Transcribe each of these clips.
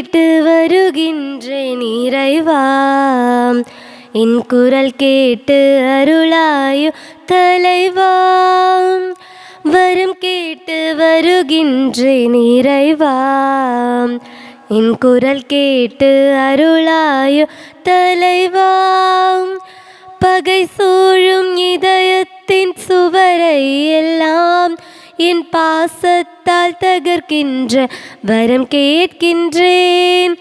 கேட்டு வருகின்றேன் இறைவா, என் குரல் கேட்டு அருளாயோ தலைவா. வரம் கேட்டு வருகின்றேன் இறைவா, என் குரல் கேட்டு அருளாயோ தலைவா. பகை சூழும் இதயத்தின் சுவரை எல்லாம் என் பாசத்தால் தகர்க்கின்ற வரம் கேட்கின்றேன்.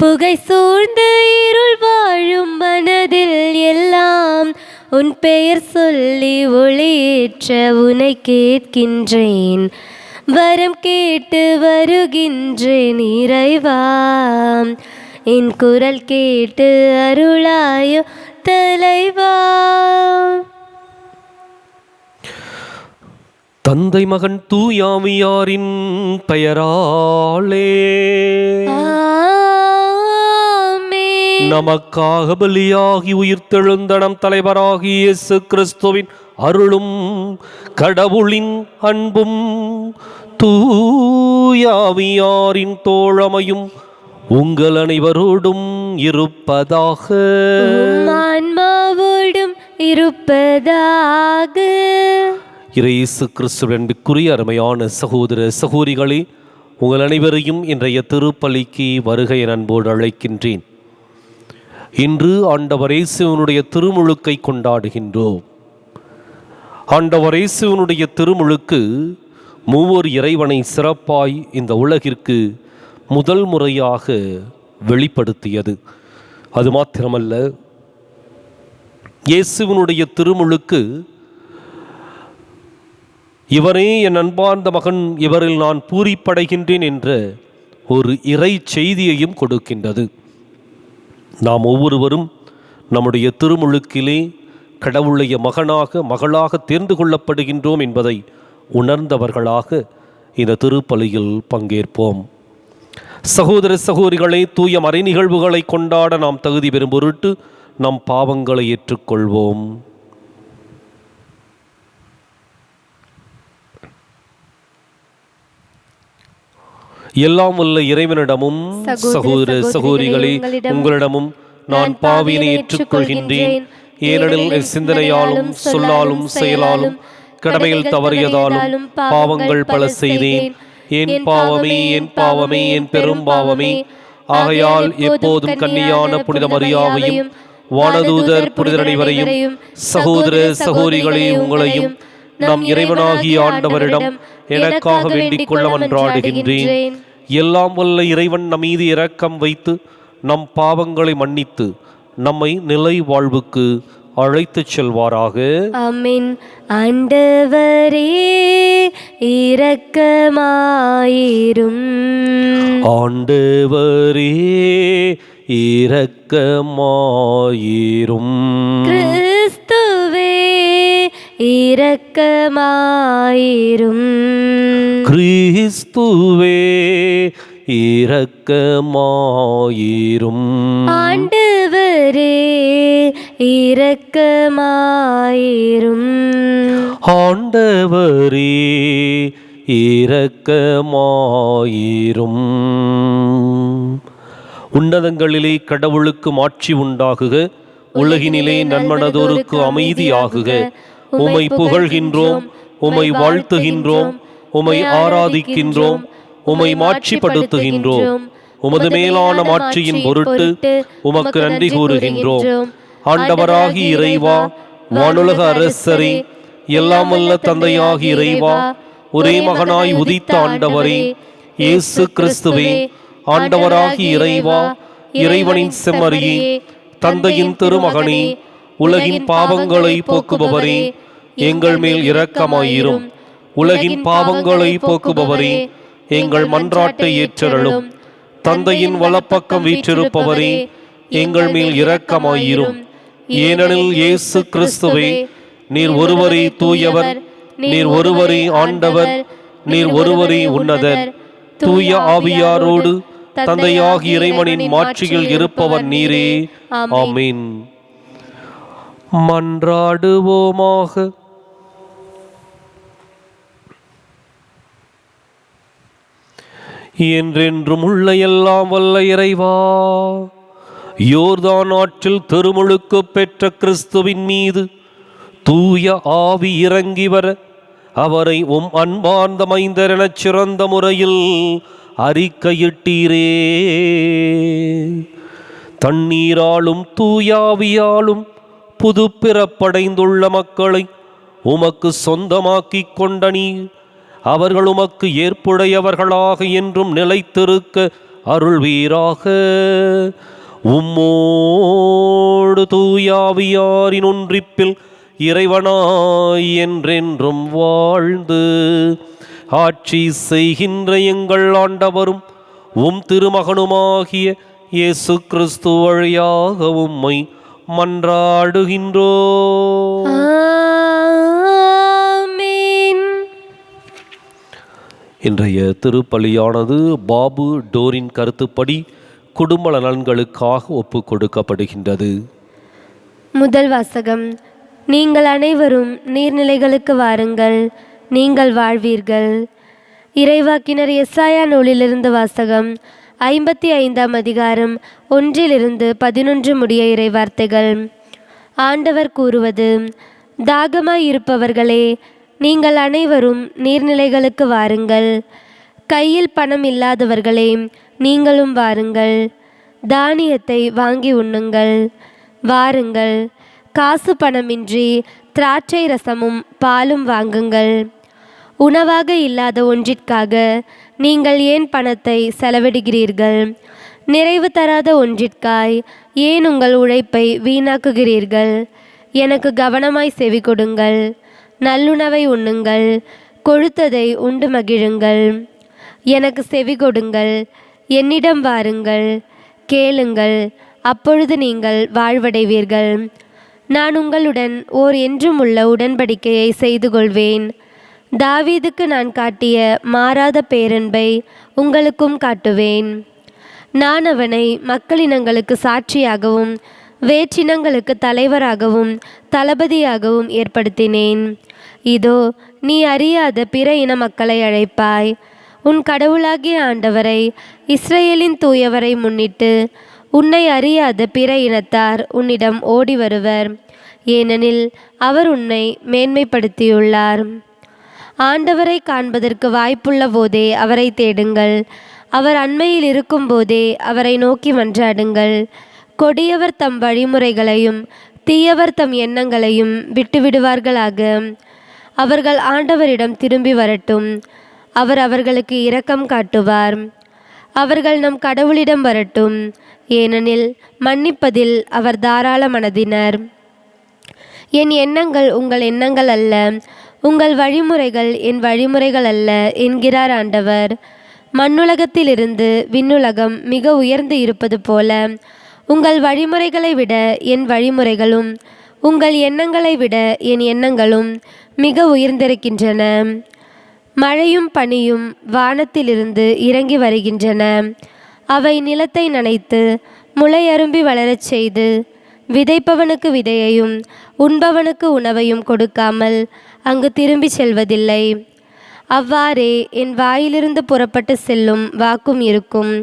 புகை சூழ்ந்த இருள் வாழும் மனதில் எல்லாம் உன் பெயர் சொல்லி ஒளியேற்ற உனை கேட்கின்றேன். வரம் கேட்டு வருகின்றேன் இறைவா, என் குரல் கேட்டு அருளாயோ தலைவா. தந்தை மகன் தூயாவியாரின் பெயராலே நமக்காக பலியாகி உயிர்த்தெழுந்த நம் தலைவராகிய இயேசு கிறிஸ்துவின் அருளும் கடவுளின் அன்பும் தூயாவியாரின் தோழமையும் உங்கள் அனைவரோடும் இருப்பதாக. ஆன்மாவோடும் இருப்பதாக. இயேசு கிறிஸ்துவின் அன்புக்குரிய அருமையான சகோதர சகோதரிகளே, உங்கள் அனைவரையும் இன்றைய திருப்பலிக்கு வருகை என அன்போடு அழைக்கின்றேன். இன்று ஆண்டவர் இயேசுவினுடைய திருமுழுக்கை கொண்டாடுகின்றோம். ஆண்டவர் இயேசுவினுடைய திருமுழுக்கு மூவர் இறைவனை சிறப்பாய் இந்த உலகிற்கு முதல் முறையாக வெளிப்படுத்தியது. அது மாத்திரமல்ல, இயேசுவினுடைய திருமுழுக்கு இவரே என் அன்பார்ந்த மகன், இவரில் நான் பூரிப்படைகின்றேன் என்ற ஒரு இறை செய்தியையும் கொடுக்கின்றது. நாம் ஒவ்வொருவரும் நம்முடைய திருமுழுக்கிலே கடவுளுடைய மகளாக தேர்ந்து கொள்ளப்படுகின்றோம் என்பதை உணர்ந்தவர்களாக இந்த திருப்பலியில் பங்கேற்போம். சகோதர சகோதரிகளை, தூய மறை நிகழ்வுகளை கொண்டாட நாம் தகுதி பெறும் பொருட்டு நம் பாவங்களை ஏற்றுக்கொள்வோம். எல்லாம் உள்ள இறைவனிடமும் சகோதர சகோதரிகளே உங்களிடமும் நான் பாவியினை ஏற்றுக்கொள்கின்றேன். ஏனெனில் என் சிந்தனையாலும் சொல்லாலும் செயலாலும் கடமையில் தவறியதாலும் பாவங்கள் பல செய்தேன். என் பாவமே, என் பாவமே, என் பெரும் பாவமே. ஆகையால் எப்போதும் கன்னியான புனித மரியாவையும் வானதூதர் புனிதர் அனைவரையும் சகோதர சகோதரிகளே உங்களையும் நம் இறைவனாகிய ஆண்டவரிடம் எனக்காக வேண்டிக் கொள்ள மன்றாடுகின்றேன். எல்லாம் வல்ல இறைவன் நம் மீது இரக்கம் வைத்து நம் பாவங்களை மன்னித்து நம்மை நிலை வாழ்வுக்கு அழைத்துச் செல்வாராக. ஆமென். ஆண்டவரே இரக்கமாயிரும். ஆண்டவரே இரக்கமாயிரும். கிறிஸ்துவே இரக்கமாயிரும். கிறிஸ்துவே இரக்கமாயிரும். ஆண்டவரே இரக்கமாயிரும். ஆண்டவரே இரக்கமாயிரும். உன்னதங்களிலே கடவுளுக்கு மாட்சி உண்டாகுக, உலகினிலே நன்மனதோருக்கு அமைதியாகுக. உம்மை புகழ்கின்றோம், உம்மை வாழ்த்துகின்றோம், உம்மை ஆராதிக்கின்றோம், உம்மை மாட்சிப்படுத்துகின்றோம். உமது மேலான மாட்சியின் பொருட்டு உமக்கு நன்றி கூறுகின்றோம். ஆண்டவராகி இறைவா, வானுலக அரசரே, எல்லாம் வல்ல தந்தையாகி இறைவா, ஒரே மகனாய் உதித்த ஆண்டவரே இயேசு கிறிஸ்துவே, ஆண்டவராகி இறைவா, இறைவனின் செம்மறியே, தந்தையின் திருமகனே, உலகின் பாவங்களை போக்குபவரே, எங்கள் மேல் இரக்கமாயிரும். உலகின் பாவங்களை போக்குபவரே, எங்கள் மன்றாட்டை ஏற்றருளும். தந்தையின் வலப்பக்கம் வீற்றிருப்பவரே, எங்கள் மேல் இரக்கமாயிரும். ஏனெனில் இயேசு கிறிஸ்துவே, நீர் ஒருவரே தூயவர், நீர் ஒருவரே ஆண்டவர், நீர் ஒருவரே உன்னதர். தூய ஆவியாரோடு தந்தையாகிய இறைவனின் மாட்சியில் இருப்பவர் நீரே. ஆமென். மன்றாடுவோமாக. என்றென்றும் உள்ள எல்லாம் வல்ல இறைவா, யோர்தான் ஆற்றில் திருமுழுக்கு பெற்ற கிறிஸ்துவின் மீது தூய ஆவி இறங்கி வர அவரை அன்பார்ந்த மைந்தர் எனச் சிறந்த முறையில் அறிக்கையிட்டீரே. தண்ணீராலும் தூயாவியாலும் புது பிறப்படைந்துள்ள மக்களை உமக்கு சொந்தமாக்கிக் கொண்ட நீர் அவர்கள் உமக்கு ஏற்புடையவர்களாக என்றும் நிலைத்திருக்க அருள்வீராக. உம்மோடு தூயாவியாரின் ஒன்றிப்பில் இறைவனாய் என்றென்றும் வாழ்ந்து ஆட்சி செய்கின்ற எங்கள் ஆண்டவரும் திருமகனுமாகிய இயேசு கிறிஸ்து வழியாக உம்மை மன்றாடுகின்றோம். ஆமென். இன்றைய திருப்பலியானது பாபு டோரின் கருத்துப்படி குடும்ப நலன்களுக்காக ஒப்பு கொடுக்கப்படுகின்றது. முதல் வாசகம். நீங்கள் அனைவரும் நீர்நிலைகளுக்கு வாருங்கள், நீங்கள் வாழ்வீர்கள். இறைவாக்கினர் எசாயா நூலிலிருந்து வாசகம். 55ஆம் அதிகாரம் 1-11 முடிய இறைவார்த்தைகள். ஆண்டவர் கூறுவது: தாகமாயிருப்பவர்களே, நீங்கள் அனைவரும் நீர்நிலைகளுக்கு வாருங்கள். கையில் பணம் இல்லாதவர்களே, நீங்களும் வாருங்கள். தானியத்தை வாங்கி உண்ணுங்கள். வாருங்கள், காசு பணமின்றி திராட்சை ரசமும் பாலும் வாங்குங்கள். உணவாக இல்லாத ஒன்றிற்காக நீங்கள் ஏன் பணத்தை செலவிடுகிறீர்கள்? நிறைவு தராத ஒன்றிற்காய் ஏன் உங்கள் உழைப்பை வீணாக்குகிறீர்கள்? எனக்கு கவனமாய் செவி கொடுங்கள். நல்லுணவை உண்ணுங்கள், கொழுத்ததை உண்டு மகிழுங்கள். எனக்கு செவி கொடுங்கள், என்னிடம் வாருங்கள், கேளுங்கள், அப்பொழுது நீங்கள் வாழ்வடைவீர்கள். நான் உங்களுடன் ஓர் என்றும் உள்ள உடன்படிக்கையை செய்து கொள்வேன். தாவீதுக்கு நான் காட்டிய மாறாத பேரன்பை உங்களுக்கும் காட்டுவேன். நான் அவனை மக்களினங்களுக்கு சாட்சியாகவும் வேற்றினங்களுக்கு தலைவராகவும் தளபதியாகவும் ஏற்படுத்தினேன். இதோ, நீ அறியாத பிற இன மக்களை அழைப்பாய். உன் கடவுளாகிய ஆண்டவரை, இஸ்ரவேலின் தூயவரை முன்னிட்டு உன்னை அறியாத பிற இனத்தார் உன்னிடம் ஓடி வருவர், ஏனெனில் அவர் உன்னை மேன்மைப்படுத்தியுள்ளார். ஆண்டவரை காண்பதற்கு வாய்ப்புள்ள போதே அவரை தேடுங்கள். அவர் அண்மையில் இருக்கும் போதே அவரை நோக்கி மன்றாடுங்கள். கொடியவர் தம் வழிமுறைகளையும் தீயவர் தம் எண்ணங்களையும் விட்டுவிடுவார்களாக. அவர்கள் ஆண்டவரிடம் திரும்பி வரட்டும், அவர் அவர்களுக்கு இரக்கம் காட்டுவார். அவர்கள் நம் கடவுளிடம் வரட்டும், ஏனெனில் மன்னிப்பதில் அவர் தாராள மனதினர். என் எண்ணங்கள் உங்கள் எண்ணங்கள் அல்ல, உங்கள் வழிமுறைகள் என் வழிமுறைகள் அல்ல என்கிறார் ஆண்டவர். மண்ணுலகத்திலிருந்து விண்ணுலகம் மிக உயர்ந்து இருப்பது போல உங்கள் வழிமுறைகளை விட என் வழிமுறைகளும் உங்கள் எண்ணங்களை விட என் எண்ணங்களும் மிக உயர்ந்திருக்கின்றன. மழையும் பனியும் வானத்திலிருந்து இறங்கி வருகின்றன. அவை நிலத்தை நனைத்து முளையரும்பி வளரச் செய்து விதைப்பவனுக்கு விதையையும் உண்பவனுக்கு உணவையும் கொடுக்காமல் அங்கு திரும்பி செல்வதில்லை. அவ்வாறே என் வாயிலிருந்து புறப்பட்டு செல்லும் வாக்கும் இருக்கும்.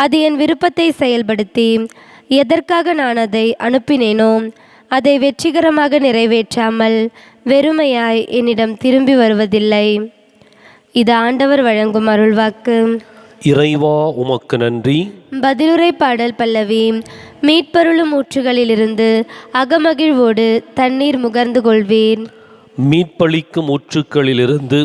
அது என் விருப்பத்தை செயல்படுத்தி எதற்காக நான் அதை அனுப்பினேனோ அதை வெற்றிகரமாக நிறைவேற்றாமல் வெறுமையாய் என்னிடம் திரும்பி வருவதில்லை. இது ஆண்டவர் வழங்கும் அருள்வாக்கு. இறைவா, உமக்கு நன்றி. பதிலுரை பாடல் பல்லவி. மீட்பருளும் ஊற்றுகளிலிருந்து அகமகிழ்வோடு தண்ணீர் முகர்ந்து கொள்வீர். மீட்பளிக்கும் ஊற்றுக்களிலிருந்து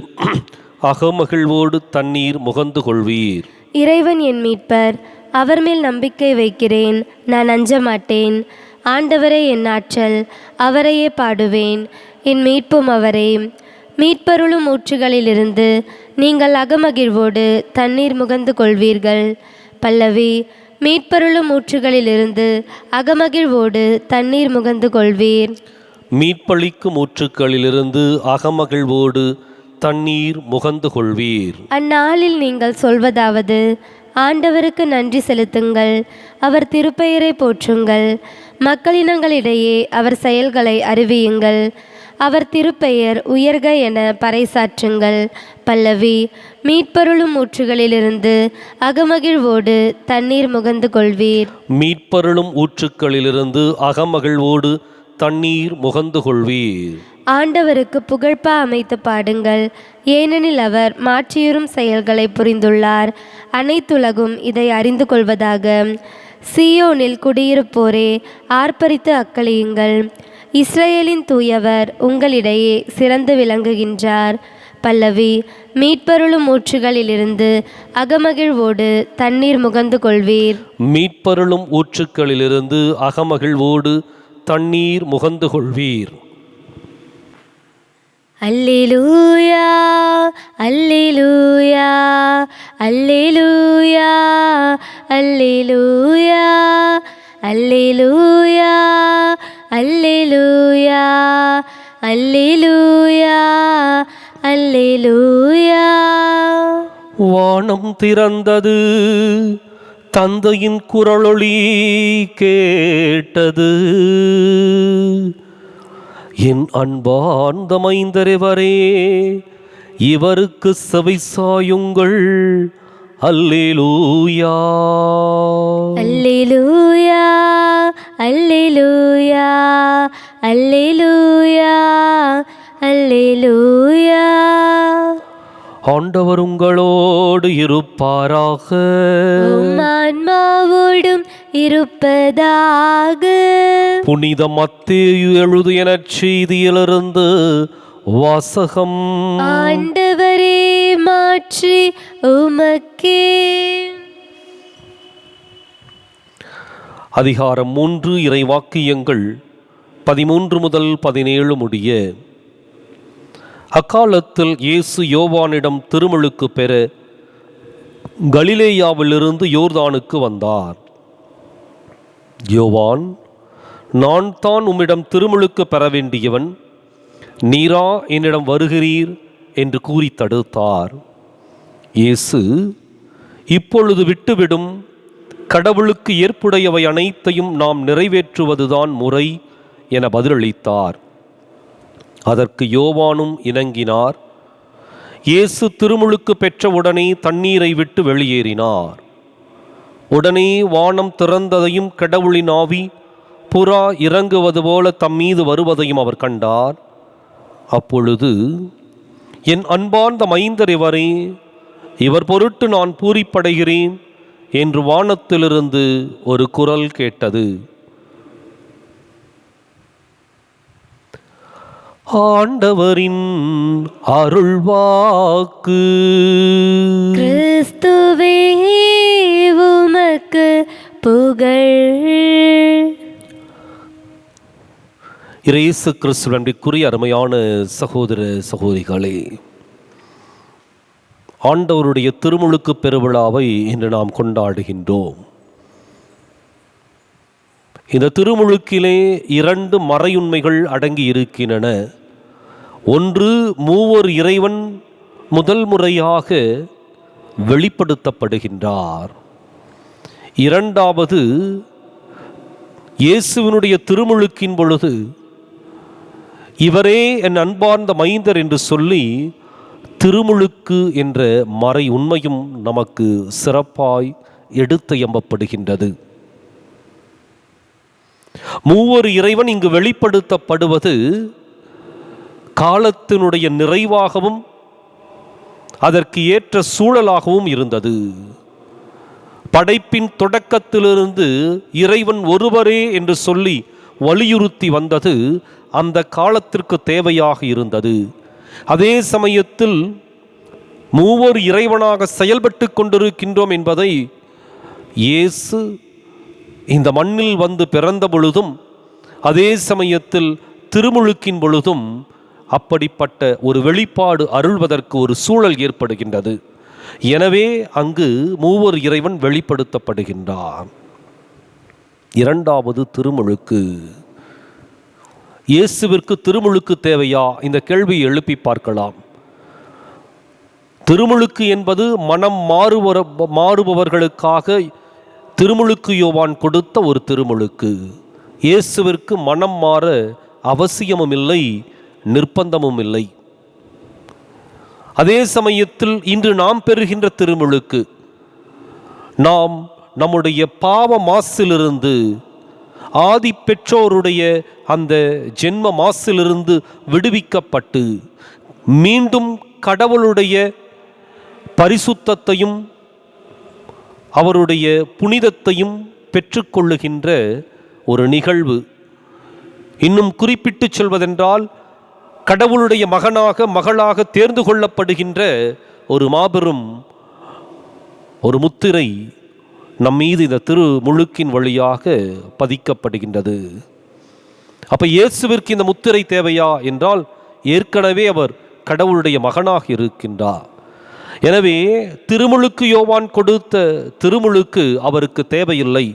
அகமகிழ்வோடு தண்ணீர் முகந்து கொள்வீர். இறைவன் என் மீட்பர், அவர் மேல் நம்பிக்கை வைக்கிறேன், நான் அஞ்ச மாட்டேன். ஆண்டவரே என் ஆற்றல், அவரையே பாடுவேன், என் மீட்பும் அவரே. மீட்பருளும் ஊற்றுகளிலிருந்து நீங்கள் அகமகிழ்வோடு தண்ணீர் முகந்து கொள்வீர்கள். பல்லவி. மீட்பருளும் ஊற்றுகளிலிருந்து அகமகிழ்வோடு தண்ணீர் முகந்து கொள்வீர். மீட்பளிக்கும் ஊற்றுக்களிலிருந்து அகமகிழ்வோடு தண்ணீர் முகந்து கொள்வீர். அந்நாளில் நீங்கள் சொல்வதாவது: ஆண்டவருக்கு நன்றி செலுத்துங்கள், அவர் திருப்பெயரை போற்றுங்கள். மக்களினங்களிடையே அவர் செயல்களை அறிவியுங்கள். அவர் திருப்பெயர் உயர்க என பறைசாற்றுங்கள். பல்லவி. மீட்பருளும் ஊற்றுகளிலிருந்து அகமகிழ்வோடு தண்ணீர் முகந்து கொள்வீர். மீட்பருளும் ஊற்றுக்களிலிருந்து அகமகிழ்வோடு தண்ணீர் முகந்து கொள்வீர். ஆண்டவருக்கு புகழ்பா அமைத்து பாடுங்கள், ஏனெனில் அவர் மாற்றியுறும் செயல்களை புரிந்துள்ளார். அனைத்துலகும் இதை அறிந்து கொள்வதாக. சீயோனில் குடியிருப்போரே, ஆர்ப்பரித்து அக்களியுங்கள். இஸ்ரேலின் தூயவர் உங்களிடையே சிறந்து விளங்குகின்றார். பல்லவி. மீட்பருளும் ஊற்றுகளிலிருந்து அகமகிழ்வோடு தண்ணீர் முகந்து கொள்வீர். மீட்பருளும் ஊற்றுக்களிலிருந்து அகமகிழ்வோடு தண்ணீர் முகந்து கொள்வீர். அல்லேலூயா, அல்லேலூயா, அல்லேலூயா, அல்லேலூயா, அல்லேலூயா, அல்லேலூயா, அல்லேலூயா, அல்லேலூயா. வானம் திறந்தது, தந்தையின் குரலொலி கேட்டது. என் அன்பார்ந்த மைந்தரவரே, இவருக்கு செவி சாயுங்கள். அல்லேலூயா, அல்லேலூயா, அல்லேலூயா, அல்லேலூயா, அல்லேலூயா. ஆண்டவர் உங்களோடு இருப்பாராக. உம் ஆன்மாவோடும் இருப்பதாக. புனித மத்தேயு எழுதிய நற்செய்தியிலிருந்து வாசகம். ஆண்டவரே, மாற்றி உமக்கே. அதிகாரம் 3, இறைவாக்கியங்கள் 13 முதல் 17 முடிய. அக்காலத்தில் இயேசு யோவானிடம் திருமுழுக்கு பெற கலிலேயாவிலிருந்து யோர்தானுக்கு வந்தார். யோவான், நான் தான் உம்மிடம் திருமுழுக்கு பெற வேண்டியவன், நீரா என்னிடம் வருகிறீர் என்று கூறி தடுத்தார். இயேசு, இப்பொழுது விட்டுவிடும், கடவுளுக்கு ஏற்புடையவை அனைத்தையும் நாம் நிறைவேற்றுவதுதான் முறை என பதிலளித்தார். அதற்கு யோவானும் இணங்கினார். இயேசு திருமுழுக்கு பெற்றவுடனே தண்ணீரை விட்டு வெளியேறினார். உடனே வானம் திறந்ததையும் கடவுளின் ஆவி புறா இறங்குவது போல தம்மீது வருவதையும் அவர் கண்டார். அப்பொழுது, என் அன்பார்ந்த மைந்தர் இவரே, இவர் பொருட்டு நான் பூரிப்படைகிறேன் என்று வானத்திலிருந்து ஒரு குரல் கேட்டது. ஆண்டவரின் அருள்வாக்கு. கிறிஸ்துவே, உமக்கு புகழ். இயேசு கிறிஸ்துவின் அன்பிற்குரிய அருமையான சகோதர சகோதரிகளே, ஆண்டவருடைய திருமுழுக்கு பெருவிழாவை இன்று நாம் கொண்டாடுகின்றோம். இந்த திருமுழுக்கிலே 2 மறையுண்மைகள் அடங்கி இருக்கின்றன. ஒன்று, மூவர் இறைவன் முதல் முறையாக வெளிப்படுத்தப்படுகின்றார். இரண்டாவது, இயேசுவினுடைய திருமுழுக்கின் பொழுது இவரே என் அன்பார்ந்த மைந்தர் என்று சொல்லி திருமுழுக்கு என்ற மறை உண்மையும் நமக்கு சிறப்பாய் எடுத்து எம்பப்படுகின்றது. மூவர் இறைவன் இங்கு வெளிப்படுத்தப்படுவது காலத்தினுடைய நிறைவாகவும் அதற்கு ஏற்ற சூழலாகவும் இருந்தது. படைப்பின் தொடக்கத்திலிருந்து இறைவன் ஒருவரே என்று சொல்லி வலியுறுத்தி வந்தது அந்த காலத்திற்கு தேவையாக இருந்தது. அதே சமயத்தில் மூவர் இறைவனாக செயல்பட்டு கொண்டிருக்கின்றோம் என்பதை இயேசு இந்த மண்ணில் வந்து பிறந்த பொழுதும் அதே சமயத்தில் திருமுழுக்கின் பொழுதும் அப்படிப்பட்ட ஒரு வெளிப்பாடு அருள்வதற்கு ஒரு சூழல் ஏற்படுகின்றது. எனவே அங்கு மூவர் இறைவன் வெளிப்படுத்தப்படுகின்றார். இரண்டாவது, திருமுழுக்கு. இயேசுவிற்கு திருமுழுக்கு தேவையா? இந்த கேள்வியை எழுப்பி பார்க்கலாம். திருமுழுக்கு என்பது மனம் மாறுபவர்களுக்காக திருமுழுக்கு யோவான் கொடுத்த ஒரு திருமுழுக்கு. இயேசுவிற்கு மனம் மாற அவசியமும் இல்லை, நிர்பந்தமும் இல்லை. அதே சமயத்தில் இன்று நாம் பெறுகின்ற திருமுழுக்கு நாம் நம்முடைய பாவ மாசிலிருந்து, ஆதி பெற்றோருடைய அந்த ஜென்ம மாசிலிருந்து விடுவிக்கப்பட்டு மீண்டும் கடவுளுடைய பரிசுத்தத்தையும் அவருடைய புனிதத்தையும் பெற்றுக்கொள்ளுகின்ற ஒரு நிகழ்வு. இன்னும் குறிப்பிட்டு சொல்வதென்றால், கடவுளுடைய மகனாக மகளாக தேர்ந்து கொள்ளப்படுகின்ற ஒரு மாபெரும் ஒரு முத்திரை நம் மீது இந்த திருமுழுக்கின் வழியாக பதிக்கப்படுகின்றது. அப்ப இயேசுவிற்கு இந்த முத்திரை தேவையா என்றால், ஏற்கனவே அவர் கடவுளுடைய மகனாக இருக்கின்றார். எனவே திருமுழுக்கு யோவான் கொடுத்த திருமுழுக்கு அவருக்கு தேவையில்லை.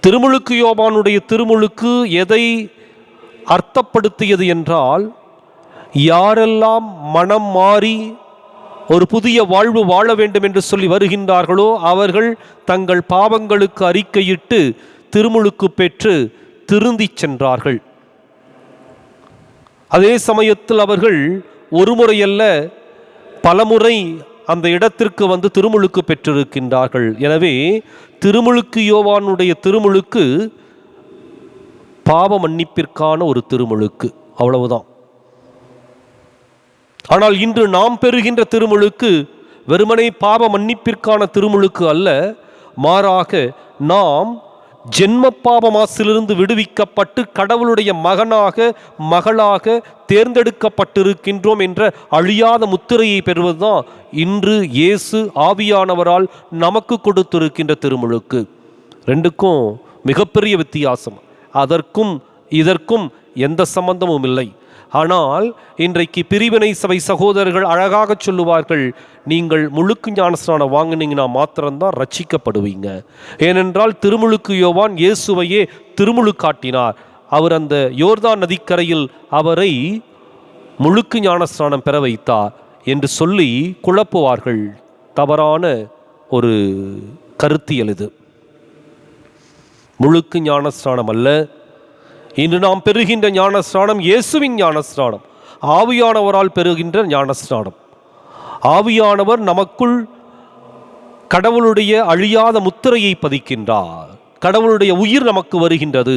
திருமுழுக்கு யோவானுடைய திருமுழுக்கு எதை அர்த்தப்படுத்தியது என்றால், யாரெல்லாம் மனம் மாறி ஒரு புதிய வாழ்வு வாழ வேண்டும் என்று சொல்லி வருகின்றார்களோ அவர்கள் தங்கள் பாவங்களுக்கு அறிக்கையிட்டு திருமுழுக்கு பெற்று திருந்தி சென்றார்கள். அதே சமயத்தில் அவர்கள் ஒரு முறையல்ல பலமுறை அந்த இடத்திற்கு வந்து திருமுழுக்கு பெற்றிருக்கின்றார்கள். எனவே திருமுழுக்கு யோவானுடைய திருமுழுக்கு பாவ மன்னிப்பிற்கான ஒரு திருமுழுக்கு, அவ்வளவுதான். ஆனால் இன்று நாம் பெறுகின்ற திருமுழுக்கு வெறுமனே பாவ மன்னிப்பிற்கான திருமுழுக்கு அல்ல, மாறாக நாம் ஜென்ம பாவ மாசிலிருந்து விடுவிக்கப்பட்டு கடவுளுடைய மகனாக மகளாக தேர்ந்தெடுக்கப்பட்டிருக்கின்றோம் என்ற அழியாத முத்திரையை பெறுவதுதான் இன்று இயேசு ஆவியானவரால் நமக்கு கொடுத்திருக்கின்ற திருமுழுக்கு. ரெண்டுக்கும் மிகப்பெரிய வித்தியாசம். அதற்கும் இதற்கும் எந்த சம்பந்தமும் இல்லை. ஆனால் இன்றைக்கு பிரிவினை சபை சகோதரர்கள் அழகாக சொல்லுவார்கள், நீங்கள் முழுக்கு ஞானஸ்நானம் வாங்கினீங்கன்னா மாத்திரம்தான் ரட்சிக்கப்படுவீங்க. ஏனென்றால் திருமுழுக்கு யோவான் இயேசுவையே திருமுழுக்காட்டினார். அவர் அந்த யோர்தான் நதிக்கரையில் அவரை முழுக்கு ஞானஸ்நானம் பெற வைத்தார் என்று சொல்லி குழப்புவார்கள். தவறான ஒரு கருத்தியல் இது. முழுக்கு ஞானஸ்நானம் அல்ல. இன்று நாம் பெறுகின்ற ஞானஸ்நானம் இயேசுவின் ஞானஸ்நானம், ஆவியானவரால் பெறுகின்ற ஞானஸ்நானம். ஆவியானவர் நமக்குள் கடவுளுடைய அழியாத முத்திரையை பதிக்கின்றார். கடவுளுடைய உயிர் நமக்கு வருகின்றது.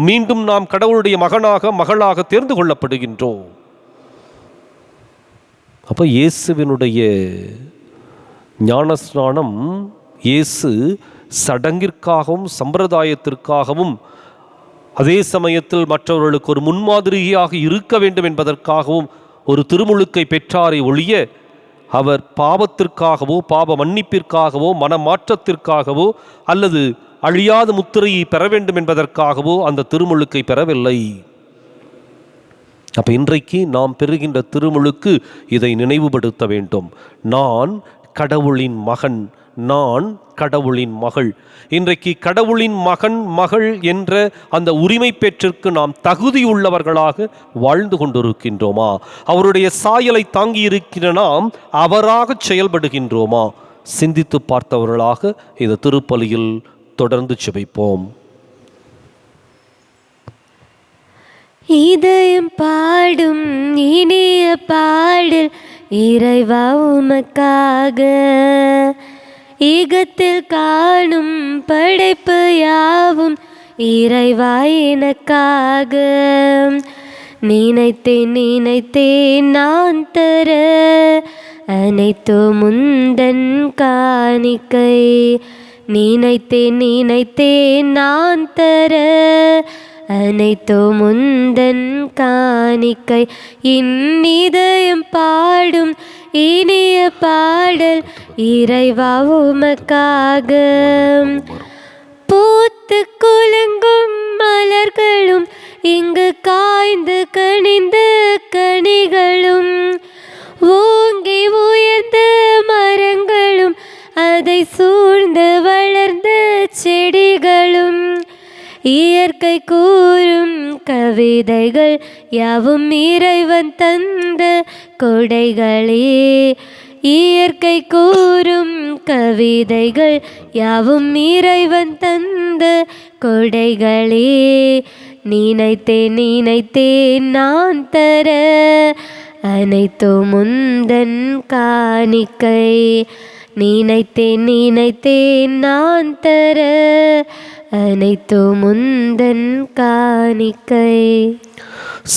மீண்டும் நாம் கடவுளுடைய மகனாக மகளாக தேர்ந்து கொள்ளப்படுகின்றோம். அப்போ இயேசுவினுடைய ஞானஸ்நானம் இயேசு சடங்கிற்காகவும் சம்பிரதாயத்திற்காகவும் அதே சமயத்தில் மற்றவர்களுக்கு ஒரு முன்மாதிரியாக இருக்க வேண்டும் என்பதற்காகவும் ஒரு திருமுழுக்கை பெற்றாரை ஒழிய அவர் பாவத்திற்காகவோ பாவ மன்னிப்பிற்காகவோ மனமாற்றத்திற்காகவோ அல்லது அழியாத முத்திரையை பெற வேண்டும் என்பதற்காகவோ அந்த திருமுழுக்கை பெறவில்லை. அப்போ இன்றைக்கு நாம் பெறுகின்ற திருமுழுக்கு இதை நினைவுபடுத்த வேண்டும். நான் கடவுளின் மகன், நான் கடவுளின் மகள். இன்றைக்கு கடவுளின் மகன் மகள் என்ற அந்த உரிமை பெற்றிற்கு நாம் தகுதியுள்ளவர்களாக வாழ்ந்து கொண்டிருக்கின்றோமா? அவருடைய சாயலை தாங்கி இருக்கிற நாம் அவராக செயல்படுகின்றோமா? சிந்தித்து பார்த்தவர்களாக இந்த திருப்பலியில் தொடர்ந்து செபிப்போம். இதயம் பாடும் இனிய பாடல் இறைவா உமக்காக, ஈகத்தில் காணும் படைப்பு யாவும் இறைவா எனக்காக. நினைத்தேன் நினைத்தேன் நான் தர அனைத்து முந்தன் காணிக்கை. நினைத்தேன் நினைத்தேன் நான் தர அனைத்து முந்தன் காணிக்கை. இதயம் பாடும் இனிய பாடல் இறைவா உமக்காக. பூத்து குலுங்கும் மலர்களும் இங்கு காய்ந்து கனிந்து கனிகளும், ஓங்கி உயர்ந்த மரங்களும் அதை சூழ்ந்து வளர்ந்த செடிகளும், இயற்கை கூறும் கவிதைகள் யாவும் இறைவன் தந்த கொடைகளே. இயற்கை கூறும் கவிதைகள் யாவும் இறைவன் தந்த கொடைகளே. நினைத்தேன் நான் தர அனைத்தும் முந்தன் காணிக்கை. நினைத்தேன் நான் தர அனைத்தும் முந்தன் காணிக்கை.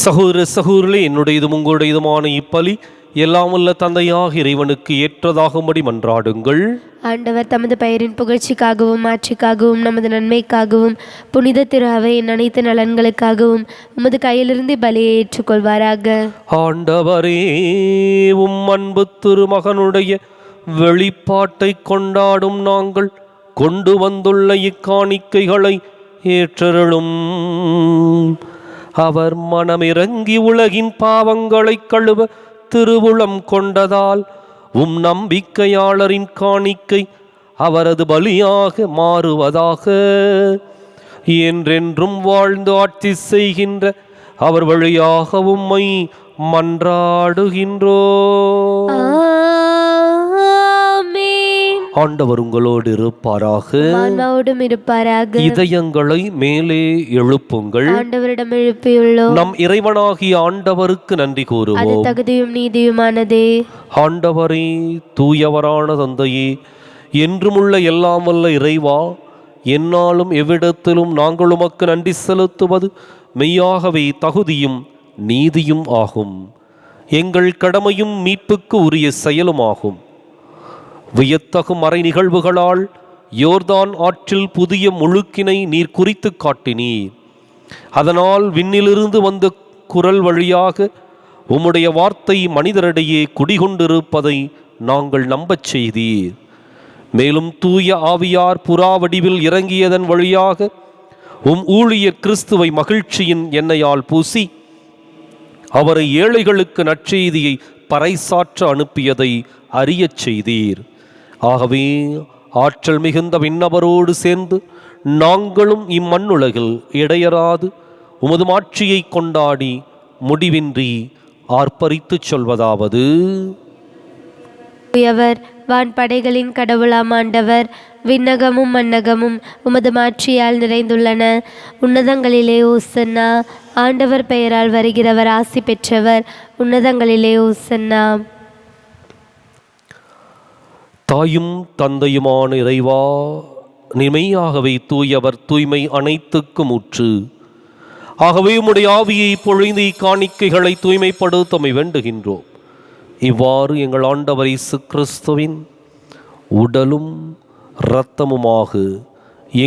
சகோதர சகோதரர்களே, என்னுடையதும் உங்களுடையதுமான இப்பலி எல்லாம் உள்ள தந்தையாக இறைவனுக்கு ஏற்றதாகும்படி மன்றாடுங்கள். ஆண்டவர் தமது பெயரின் புகழ்ச்சிக்காகவும் மாட்சிக்காகவும் நமது நன்மைக்காகவும் புனித திரு அவையின் அனைத்து நலன்களுக்காகவும் உமது கையிலிருந்து பலியை ஏற்றுக்கொள்வாராக. ஆண்டவரே, உம் அன்பு திருமகனுடைய வெளிப்பாட்டை கொண்டாடும் நாங்கள் கொண்டு வந்துள்ள இக்காணிக்கைகளை ஏற்றருளும். அவர் மனமிறங்கி உலகின் பாவங்களை கழுவ திருவுளம் கொண்டதால் உம் நம்பிக்கையாளரின் காணிக்கை அவரது பலியாக மாறுவதாக. என்றென்றும் வாழ்ந்து ஆட்சி செய்கின்ற அவர் வழியாக உம்மை மன்றாடுகின்றோம். ஆண்டவர் உங்களோடு இருப்பாராக. இதயங்களை மேலே எழுப்புங்கள். ஆண்டவரிடம் எழுப்பியுள்ளோம். நம் இறைவனாகிய ஆண்டவருக்கு நன்றி கூறுவோம். தகுதியும் நீதியுமானதே. ஆண்டவரே, தூயவரான தந்தையே, என்றுமுள்ள எல்லாம் வல்ல இறைவா, என்னாலும் எவ்விடத்திலும் நாங்கள் உமக்கு நன்றி செலுத்துவது மெய்யாகவே தகுதியும் நீதியும் ஆகும். எங்கள் கடமையும் மீட்புக்கு உரிய செயலுமாகும். வியத்தகு மறை நிகழ்வுகளால் யோர்தான் ஆற்றில் புதிய முழுக்கினை நீர் குறித்து காட்டினீர். அதனால் விண்ணிலிருந்து வந்த குரல் வழியாக உம்முடைய வார்த்தை மனிதரிடையே குடிகொண்டிருப்பதை நாங்கள் நம்பச் செய்தீர். மேலும் தூய ஆவியார் புறா வடிவில் இறங்கியதன் வழியாக உம் ஊழியர் கிறிஸ்துவை மகிழ்ச்சியின் எண்ணெயால் பூசி அவரை ஏழைகளுக்கு நற்செய்தியை பறைசாற்ற அனுப்பியதை அறியச் செய்தீர். ஆகவே ஆற்றல் மிகுந்த விண்ணவரோடு சேர்ந்து நாங்களும் இம்மண்ணுலகில் இடையராது உமது மாட்சியை கொண்டாடி முடிவின்றி ஆர்ப்பரித்துச் சொல்வதாவது: வான்படைகளின் கடவுளாம் ஆண்டவர், விண்ணகமும் மண்ணகமும் உமது மாட்சியால் நிறைந்துள்ளன. உன்னதங்களிலே ஓசன்னா. ஆண்டவர் பெயரால் வருகிறவர் ஆசி பெற்றவர். உன்னதங்களிலே ஓசன்னா. தாயும் தந்தையுமான இறைவா, நிமையாகவே தூயவர், தூய்மை அனைத்துக்கும் ஊற்று. ஆகவே உம்முடைய ஆவியை பொழிந்து காணிக்கைகளை தூய்மைப்படுத்தமை வேண்டுகின்றோம். இவ்வாறு எங்கள் ஆண்டவர் இயேசு கிறிஸ்துவின் உடலும் இரத்தமுமாக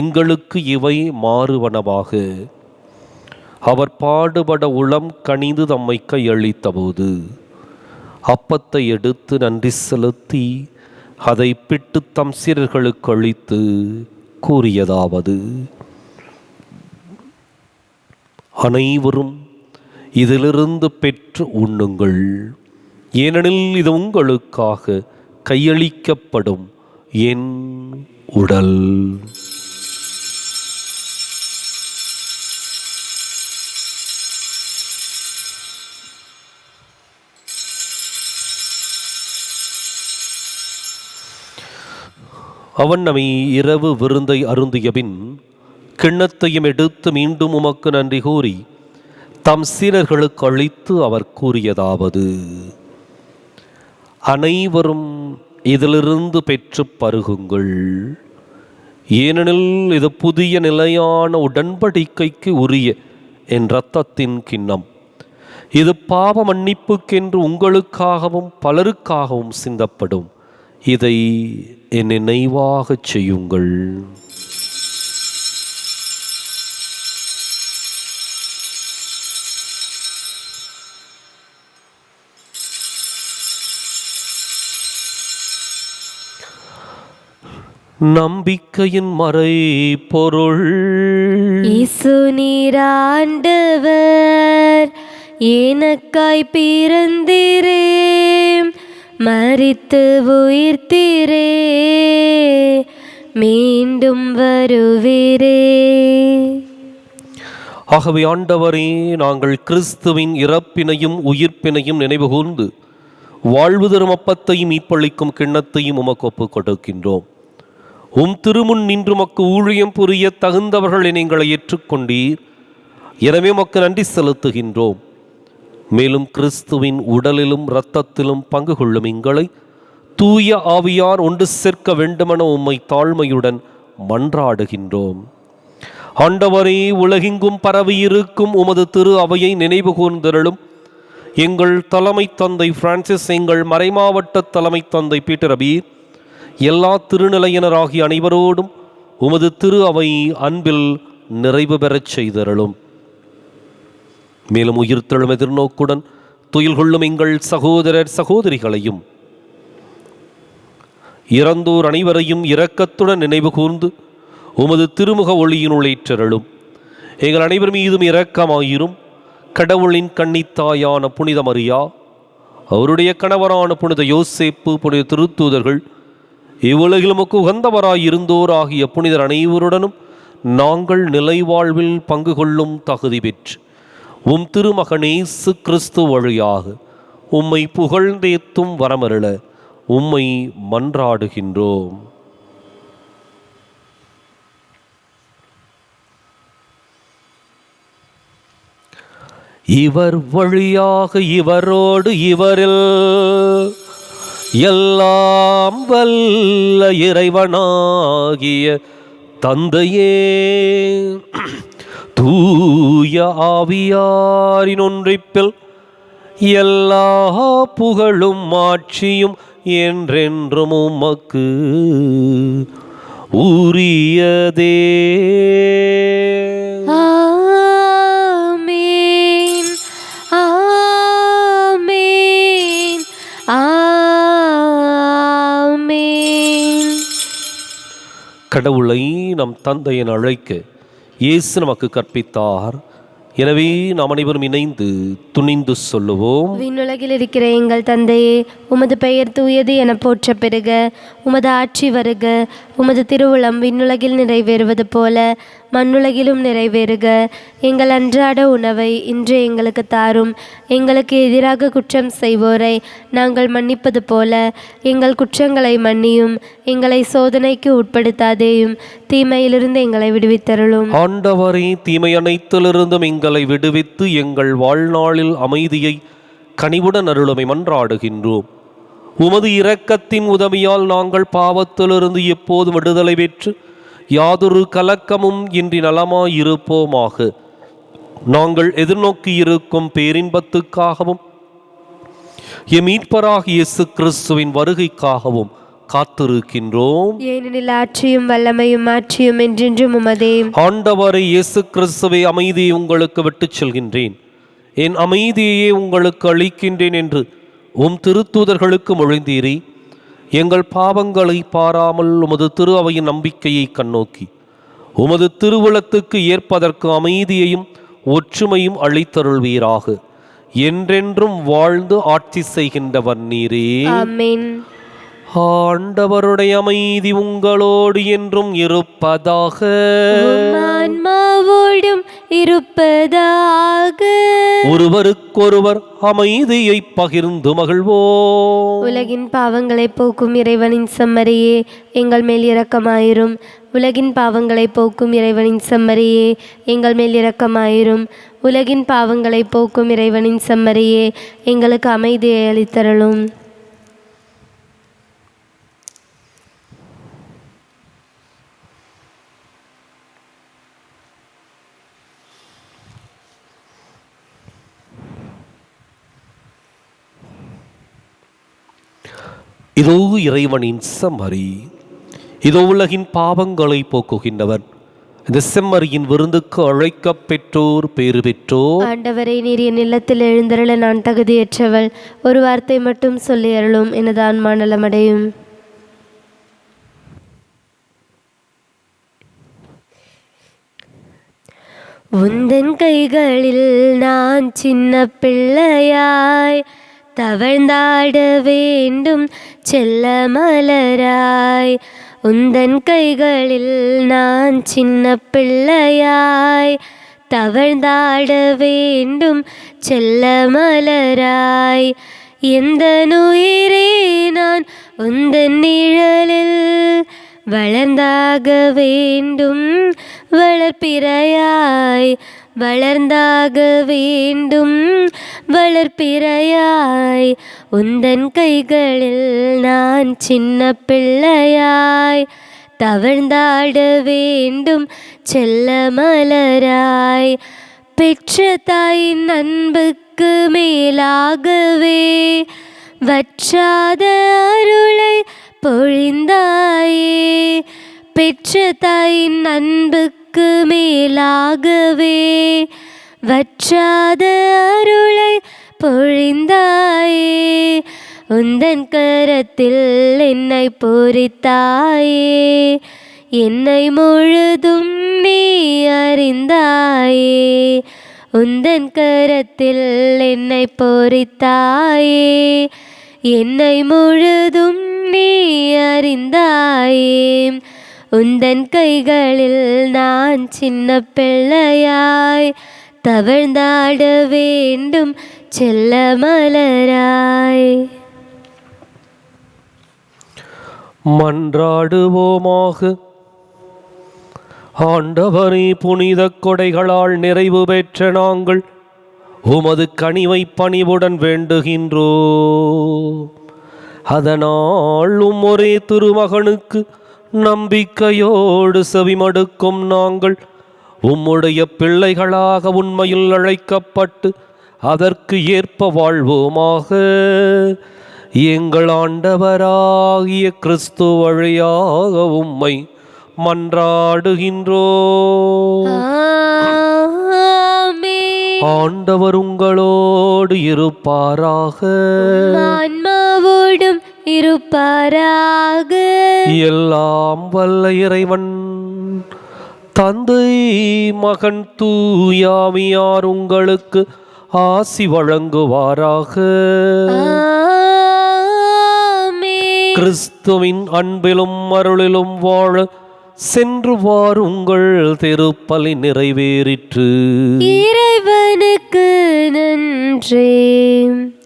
எங்களுக்கு இவை மாறுவனவாக. அவர் பாடுபட உளம் கனிந்து தம்மை கையளித்த போது அப்பத்தை எடுத்து நன்றி செலுத்தி அதை பிட்டு தம் சீடர்களுக்கு அளித்து கூறியதாவது: அனைவரும் இதிலிருந்து பெற்று உண்ணுங்கள், ஏனெனில் இது உங்களுக்காக கையளிக்கப்படும் என் உடல். அவன் நம்மை இரவு விருந்தை அருந்திய பின் கிண்ணத்தையும் எடுத்து மீண்டும் உமக்கு நன்றி கூறி தம் சீடர்களுக்கு அளித்து அவர் கூறியதாவது: அனைவரும் இதிலிருந்து பெற்று பருகுங்கள், ஏனெனில் இது புதிய நிலையான உடன்படிக்கைக்கு உரிய என் இரத்தத்தின் கிண்ணம். இது பாவ மன்னிப்புக்கென்று உங்களுக்காகவும் பலருக்காகவும் சிந்தப்படும். இதை என் நினைவாகச் செய்யுங்கள். நம்பிக்கையின் மறை பொருள். இயேசு நீர் ஆண்டவர், எனக்காய் பிறந்தீரே, மரித்து உயிர்த்தீரே, மீண்டும் வருவீரே. ஆகவே ஆண்டவரே, நாங்கள் கிறிஸ்துவின் இறப்பினையும் உயிர்ப்பினையும் நினைவுகூர்ந்து வாழ்வு தரும் அப்பத்தையும் மீட்பளிக்கும் கிண்ணத்தையும் உமக்கு ஒப்புக் கொடுக்கின்றோம். உம் திருமுன் நின்று உமக்கு ஊழியம் புரிய தகுந்தவர்களை நீங்கள் ஏற்றுக்கொண்டீர். எனவே உமக்கு நன்றி செலுத்துகின்றோம். மேலும் கிறிஸ்துவின் உடலிலும் இரத்தத்திலும் பங்கு கொள்ளும் எங்களை தூய ஆவியார் ஒன்று சேர்க்க வேண்டுமென உம்மை தாழ்மையுடன் மன்றாடுகின்றோம். ஆண்டவரே, உலகெங்கும் பரவியிருக்கும் உமது திரு அவையை நினைவு கூர்ந்தருளும். எங்கள் தலைமை தந்தை பிரான்சிஸ், எங்கள் மறைமாவட்ட தலைமை தந்தை பீட்டர் அபீர், எல்லா திருநிலையினராகிய அனைவரோடும் உமது திரு அவை அன்பில் நிறைவு பெறச் செய்தருளும். மேலும் உயிர்த்தெழும் எதிர்நோக்குடன் துயில் கொள்ளும் எங்கள் சகோதரர் சகோதரிகளையும் இறந்தோர் அனைவரையும் இரக்கத்துடன் நினைவு கூர்ந்து உமது திருமுக ஒளியினுள் ஏற்றருளும். எங்கள் அனைவர் மீதும் இரக்கமாயிரும். கடவுளின் கன்னித்தாயான புனித மரியா, அவருடைய கணவரான புனித யோசேப்பு, புனித திருத்தூதர்கள், இவ்வுலகில் உமக்கு உகந்தவராய் இருந்தோர் ஆகிய புனிதர் அனைவருடனும் நாங்கள் நிலைவாழ்வில் பங்கு கொள்ளும் தகுதி பெற்று உம் திருமகன் இயேசு கிறிஸ்து வழியாக உம்மை புகழ்ந்தேத்தும் வரமருள உம்மை மன்றாடுகின்றோம். இவர் வழியாக இவரோடு இவரில் எல்லாம் வல்ல இறைவனாகிய தந்தையே, தூய ஆவியாரின் ஒன்றிப்பில் எல்லா புகழும் ஆட்சியும் என்றென்றும் உமக்கு உரியதே. ஆமென், ஆமென், ஆமென். கடவுளை நம் தந்தையின் அழைக்க இயேசு நமக்கு கற்பித்தார். எனவே நாம் அனைவரும் இணைந்து துணிந்து சொல்லுவோம். விண்ணுலகில் இருக்கிற எங்கள் தந்தையே, உமது பெயர் தூயது என போற்ற பெறுக. உமது ஆட்சி வருக. உமது திருவுளம் விண்ணுலகில் நிறைவேறுவது போல மண்ணுலகிலும் நிறைவேறுக. எங்கள் அன்றாட உணவை இன்று எங்களுக்கு தாரும். எங்களுக்கு எதிராக குற்றம் செய்வோரை நாங்கள் மன்னிப்பது போல எங்கள் குற்றங்களை மன்னியும். எங்களை சோதனைக்கு உட்படுத்தாதேயும், தீமையிலிருந்து எங்களை விடுவித்தருளும். ஆண்டவரே, தீமை அனைத்திலிருந்தும் எங்களை விடுவித்து எங்கள் வாழ்நாளில் அமைதியை கனிவுடன் அருளுமை மன்றாடுகின்றோம். உமது இரக்கத்தின் உதவியால் நாங்கள் பாவத்திலிருந்து எப்போதும் விடுதலை பெற்று யாதொரு கலக்கமும் இன்றி நலமாயிருப்போமாக. நாங்கள் எதிர்நோக்கியிருக்கும் பேரின்பத்துக்காகவும் எம் மீட்பராகிய இயேசு கிறிஸ்துவின் வருகைக்காகவும் காத்திருக்கின்றோம். ஏனெனில் ஆட்சியும் வல்லமையும் மாற்றியும் என்றென்றும் உமதே. ஆண்டவரை இயேசு கிறிஸ்துவை, அமைதியை உங்களுக்கு விட்டுச் செல்கின்றேன், என் அமைதியையே உங்களுக்கு அளிக்கின்றேன் என்று உம் திருத்தூதர்களுக்கு மொழிந்தீரே. எங்கள் பாவங்களை பாராமல் உமது திரு அவையின் நம்பிக்கையை கண்ணோக்கி உமது திருவுளத்துக்கு ஏற்பதற்கு அமைதியையும் ஒற்றுமையும் அளித்தருள்வீராக. என்றென்றும் வாழ்ந்து ஆட்சி செய்கின்றவர் நீரே. ஆமென். ஆண்டவருடைய அமைதி உங்களோடு என்றும் இருப்பதாக. ஆன்மாவோடும் இருப்பதாக. ஒருவருக்கொருவர் அமைதியை பகிர்ந்து மகிழ்வோம். உலகின் பாவங்களை போக்கும் இறைவனின் செம்மறியே, எங்கள் மேல் இரக்கமாயிரும். உலகின் பாவங்களை போக்கும் இறைவனின் செம்மறியே, எங்கள் மேல் இரக்கமாயிரும். உலகின் பாவங்களை போக்கும் இறைவனின் செம்மறியே, எங்களுக்கு அமைதியை அளித்தருளும். இதோ இறைவனின் செம்மறி, இதோ உலகின் பாவங்களை போக்குகின்றவர். இந்த செம்மறியின் விருந்துக்கு அழைக்கப் பெற்றோர் பேறு பெற்றோர். ஆண்டவரே, நீர் என் இல்லத்தில் எழுந்தருள நான் தகுதியற்றவள். ஒரு வார்த்தை மட்டும் சொல்லி அருளும், எனது ஆன்மா நலமடையும். உந்தன் கைகளில் நான் சின்ன பிள்ளையாய் தவழ்ந்தாட வேண்டும் செல்ல மலராய். உந்தன் கைகளில் நான் சின்ன பிள்ளையாய் தவழ்ந்தாட வேண்டும் செல்ல மலராய். எந்த உயிரே நான் உந்தன் நிழலில் வளர்ந்தாக வேண்டும் வளர்ப்பிறையாய் வளர்ந்தாக வேண்டும். வளர்ப்பிறையாய் உந்தன் கைகளில் நான் சின்ன பிள்ளையாய் தவழ்ந்தாட வேண்டும். செல்ல மலராய் பெற்ற தாயின் அன்புக்கு மேலாகவே வற்றாத அருளை பொழிந்தாயே. பெற்ற தாயின் அன்புக்கு மேலாகவே வற்றாத அருளை பொழிந்தாயே. உந்தன் கரத்தில் என்னை பொறித்தாயே. என்னை முழுதும் நீ அறிந்தாயே. உந்தன் கரத்தில் என்னை பொறித்தாயே. என்னை முழுதும் நீ அறிந்தாயே. உந்தன் கைகளில் நான் சின்ன பிள்ளையாய் தவழ்ந்தாட வேண்டும். செல்ல மலராய். மன்றாடுவோமாக. ஆண்டவரே, புனித கொடைகளால் நிறைவு பெற்ற நாங்கள் உமது கனிவை பணிவுடன் வேண்டுகின்றோம். அதனால் ஒரே திருமகனுக்கு நம்பிக்கையோடு செவிமடுக்கும் நாங்கள் உம்முடைய பிள்ளைகளாக உண்மையில் அழைக்கப்பட்டு அதற்கு ஏற்ப வாழ்வோமாக. எங்கள் ஆண்டவராகிய கிறிஸ்து வழியாக உம்மை மன்றாடுகின்றோம். ஆண்டவர் உங்களோடு இருப்பாராக. ஆன்மாவோடும் இருப்பாராக. எல்லாம் வல்ல இறைவன் தந்தை, மகன், தூயாவியார் உங்களுக்கு ஆசி வழங்குவாராக. கிறிஸ்துவின் அன்பிலும் அருளிலும் வாழ சென்று வாருங்கள். திருப்பலி நிறைவேறிற்று. இறைவனுக்கு நன்றி.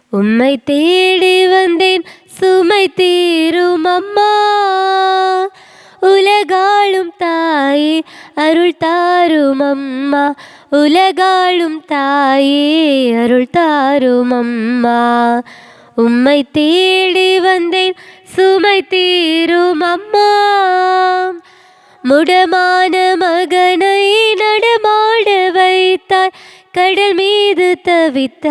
உம்மை தேடி வந்தேன் சுமை தீரும் அம்மா. உலகாளும் தாயே அருள் தாரும் அம்மா. உலகாளும் தாயே அருள் தாரும் அம்மா. உம்மை தேடி வந்தேன் சுமை தீரும் அம்மா. முடமான மகனை நடமாட வைத்தாய். கடல் மீது தவித்த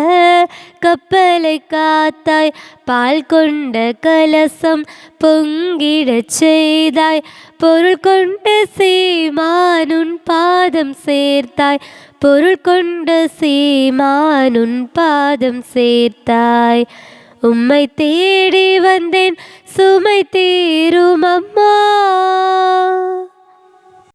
கப்பலை காத்தாய். பால் கொண்ட கலசம் பொங்கிடச் செய்தாய். பொருள் கொண்ட சீமானுன் பாதம் சேர்த்தாய். பொருள் கொண்ட சீமானுன் பாதம் சேர்த்தாய். உம்மை தேடி வந்தேன் சுமை